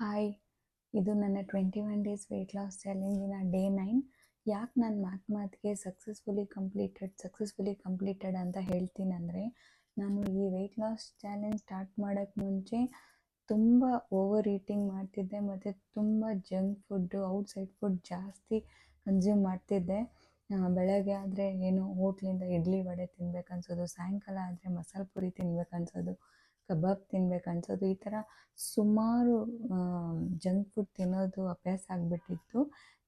Hi, ಇದು ನನ್ನ 21 days wait loss ಚಾಲೆಂಜಿನ day 9. ಯಾಕೆ ನಾನು ಮಾತಿಗೆ ಸಕ್ಸಸ್ಫುಲಿ ಕಂಪ್ಲೀಟೆಡ್ ಅಂತ ಹೇಳ್ತೀನಂದರೆ, ನಾನು ಈ ವೆಯ್ಟ್ ಲಾಸ್ ಚಾಲೆಂಜ್ ಸ್ಟಾರ್ಟ್ ಮಾಡೋಕ್ಕೆ ಮುಂಚೆ ತುಂಬ ಓವರ್ ಈಟಿಂಗ್ ಮಾಡ್ತಿದ್ದೆ ಮತ್ತು ತುಂಬ ಜಂಕ್ ಫುಡ್ಡು, ಔಟ್ಸೈಡ್ ಫುಡ್ ಜಾಸ್ತಿ ಕನ್ಸ್ಯೂಮ್ ಮಾಡ್ತಿದ್ದೆ. ಬೆಳಗ್ಗೆ ಆದರೆ ಏನೋ ಹೋಟ್ಲಿಂದ ಇಡ್ಲಿ ವಡೆ ತಿನ್ಬೇಕನ್ಸೋದು, ಸಾಯಂಕಾಲ ಆದರೆ ಮಸಾಲೆ ಪುರಿ ತಿನ್ಬೇಕನ್ಸೋದು, ಕಬಾಬ್ ತಿನ್ಬೇಕನ್ಸೋದು, ಈ ಥರ ಸುಮಾರು ಜಂಕ್ ಫುಡ್ ತಿನ್ನೋದು ಅಭ್ಯಾಸ ಆಗಿಬಿಟ್ಟಿತ್ತು.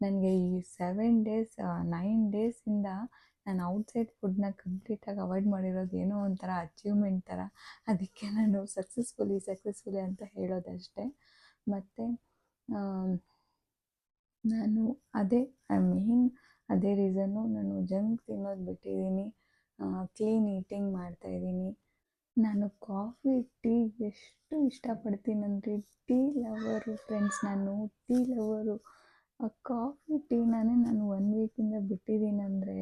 ನನಗೆ ಈ 9 ಡೇಸಿಂದ ನಾನು ಔಟ್ಸೈಡ್ ಫುಡ್ನ ಕಂಪ್ಲೀಟಾಗಿ ಅವಾಯ್ಡ್ ಮಾಡಿರೋದು ಏನೋ ಒಂಥರ ಅಚೀವ್ಮೆಂಟ್ ಥರ. ಅದಕ್ಕೆ ನಾನು ಸಕ್ಸಸ್ಫುಲಿ ಅಂತ ಹೇಳೋದಷ್ಟೇ. ಮತ್ತು ನಾನು ಅದೇ ರೀಸನ್ನು, ನಾನು ಜಂಕ್ ತಿನ್ನೋದು ಬಿಟ್ಟಿದ್ದೀನಿ, ಕ್ಲೀನ್ ಈಟಿಂಗ್ ಮಾಡ್ತಾಯಿದ್ದೀನಿ. ನಾನು ಕಾಫಿ ಟೀ ಎಷ್ಟು ಇಷ್ಟಪಡ್ತೀನಂದರೆ, ಟೀ ಲವರು ಫ್ರೆಂಡ್ಸ್, ನಾನು ಟೀ ಲವರು. ಆ ಕಾಫಿ ಟೀನೇ ನಾನು 1 ವೀಕಿಂದ ಬಿಟ್ಟಿದ್ದೀನಂದರೆ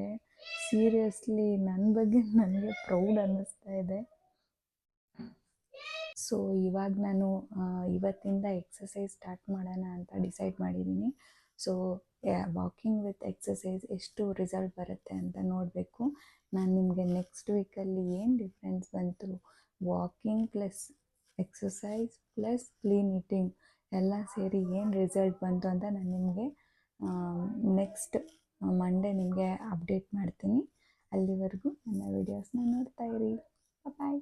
ಸೀರಿಯಸ್ಲಿ ನನ್ನ ಬಗ್ಗೆ ನನಗೆ ಪ್ರೌಡ್ ಅನ್ನಿಸ್ತಾ ಇದೆ. ಸೊ ಇವಾಗ ನಾನು ಇವತ್ತಿಂದ ಎಕ್ಸಸೈಸ್ ಸ್ಟಾರ್ಟ್ ಮಾಡೋಣ ಅಂತ ಡಿಸೈಡ್ ಮಾಡಿದ್ದೀನಿ. ಸೊ ವಾಕಿಂಗ್ ವಿತ್ ಎಕ್ಸಸೈಸ್ ಎಷ್ಟು ರಿಸಲ್ಟ್ ಬರುತ್ತೆ ಅಂತ ನೋಡಬೇಕು. ನಾನು ನಿಮಗೆ ನೆಕ್ಸ್ಟ್ ವೀಕಲ್ಲಿ ಏನು ಡಿಫ್ರೆನ್ಸ್ ಬಂತು, walking plus exercise plus clean eating ಎಲ್ಲ ಸೇರಿ ಏನು ರಿಸಲ್ಟ್ ಬಂತು ಅಂತ ನಾನು ನಿಮಗೆ ನೆಕ್ಸ್ಟ್ ಮಂಡೇ ನಿಮಗೆ ಅಪ್ಡೇಟ್ ಮಾಡ್ತೀನಿ. ಅಲ್ಲಿವರೆಗೂ ನನ್ನ ವೀಡಿಯೋಸ್ನ ನೋಡ್ತಾ ಇರಿ. ಬಾಯ್.